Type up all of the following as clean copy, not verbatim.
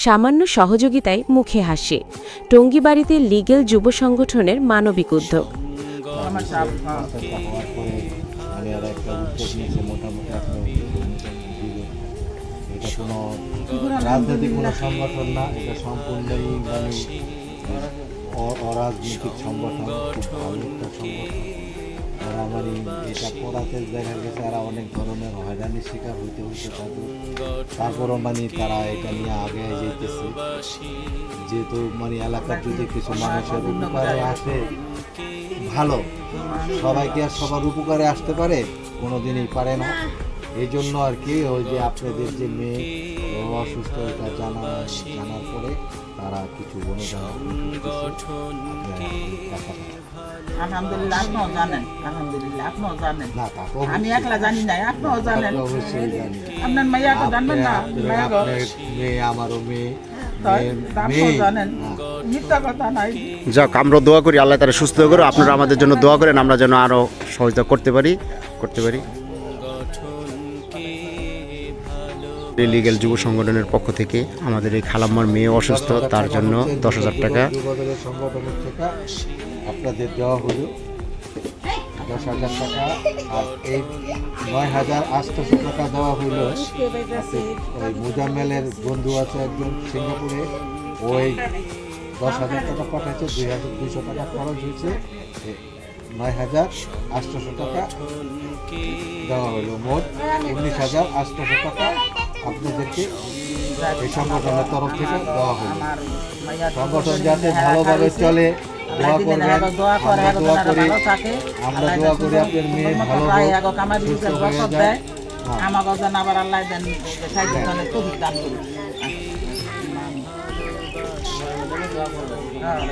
সামান্য সহযোগিতায় মুখে হাসি। টঙ্গীবাড়িতে লিগ্যাল যুব সংগঠনের মানবিক উদ্যোগ। এটা কোনো রাজনৈতিক কোনো সংগঠন না, এটা সম্পূর্ণই মানে অরাজনৈতিক সংগঠন, খুব ভালো একটা সংগঠন। ওরা মানে এটা পড়াতে দেখা গেছে এরা অনেক ধরনের হয়রানির শিকার হইতে তাদের, তারপরও মানে তারা এটা নিয়ে আগে যেতেছে। যেহেতু মানে এলাকার যদি কিছু মানুষের উপকারে আসে ভালো, সবাইকে আর সবার উপকারে আসতে পারে কোনো দিনই পারে না। এই জন্য আর কি ওই যে আপনাদের যে মেয়ে অসুস্থ এটা জানার পরে তারা কিছু আলহামদুলিল্লাহ, আপনিও জানেন। আলহামদুলিল্লাহ, আপনিও জানেন। আমি একলা জানি না, আপনিও জানেন। অবশ্যই জানি। আপনার মাইয়া তো জানবেন না, মেয়ে আমারও মেয়ে। যাক, আমরা দোয়া করি আল্লাহ তারা সুস্থ করো। আপনারা আমাদের জন্য দোয়া করেন, আমরা যেন আরও সহযোগিতা করতে পারি। লিগ্যাল যুব সংগঠনের পক্ষ থেকে আমাদের এই খালাম্মার মেয়ে অসুস্থ, তার জন্য 10,000 টাকা সংগঠনের থেকে আপনাদের দেওয়া হলো 10,000 টাকা। আর এই 9,800 টাকা দেওয়া হইল ওই মুজাম্মেলের বন্ধু আছে একজন সিঙ্গাপুরে, ওই 10,000 টাকা পাঠাইছে। 2,200 টাকা খরচ হয়েছে, 9,800 টাকা দেওয়া হলো। মোট 19,800 টাকা আপনাদেরকে এই সংগঠনের তরফ থেকে দেওয়া হলো। সংগঠন যাতে ভালোভাবে চলে দোয়া করবেন। আমরা দোয়া করি আপনার মেয়ে ভালো সুস্থ হয়ে যায়।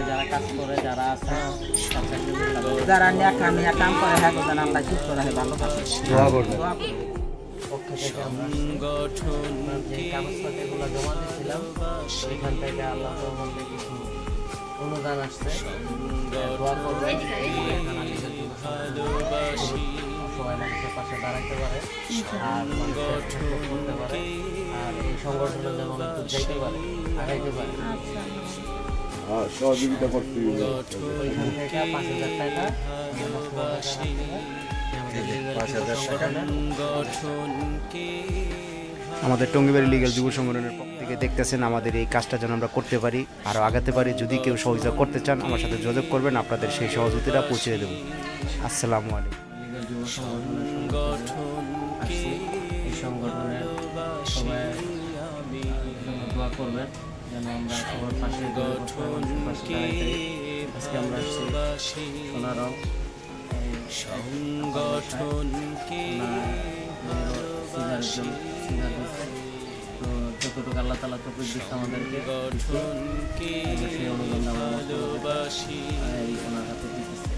যারা কাজ করে, যারা আছে, যারা কাম করে, হ্যাঁ আল্লাহ সুস্থ রাখে, ভালো থাকে। পক্ষ থেকে আমরা যে কাগজপত্রগুলো জমা দিয়েছিলাম ওইখান থেকে আল্লাহ রহমতে কিছু অনুদান আসছে। দোয়া করবেন সবাই মানুষের পাশে দাঁড়াইতে পারে আর মানুষের সাপোর্ট করতে পারে, আর এই সংগঠনের যেমন একটু যাইতে পারে, আগাইতে পারে। সহযোগিতা করতে ওইখান থেকে 5,000 টাকা আমাদের টঙ্গীবাড়ি লিগ্যাল যুব সংগঠনের পক্ষ থেকে দেখতেছেন আমাদের এই কাজটা যেন আমরা করতে পারি, আরও আগাতে পারি। যদি কেউ সহযোগিতা করতে চান আমার সাথে যোগাযোগ করবেন, আপনাদের সেই সহযোগিতাটা পৌঁছে দেব। আসসালামু আলাইকুম। লিগ্যাল যুব সংগঠনের এই সংগঠনের সবাই দোয়া করবেন যেন আমরা সবার পাশে দাঁড়াইতে। আজকে আমরা আসছি সোনারং সংগঠনকে তো যতটুকু আল্লাহ তাআলা তৌফিক দিচ্ছে আমাদেরকে সেই অনুদান ওনার হাতে দিতেছে।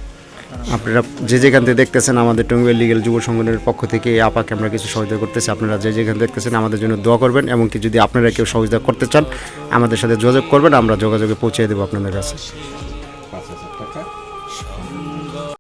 আপনারা যে যেখান থেকে দেখতেছেন আমাদের টঙ্গীবাড়ি লিগ্যাল যুব সংগঠনের পক্ষ থেকে এই আপাকে আমরা কিছু সহযোগিতা করতেছি। আপনারা যে যেখানে দেখতেছেন আমাদের জন্য দোয়া করবেন, এমনকি যদি আপনারা কেউ সহযোগিতা করতে চান আমাদের সাথে যোগাযোগ করবেন, আমরা যোগাযোগে পৌঁছে দেবো আপনাদের কাছে।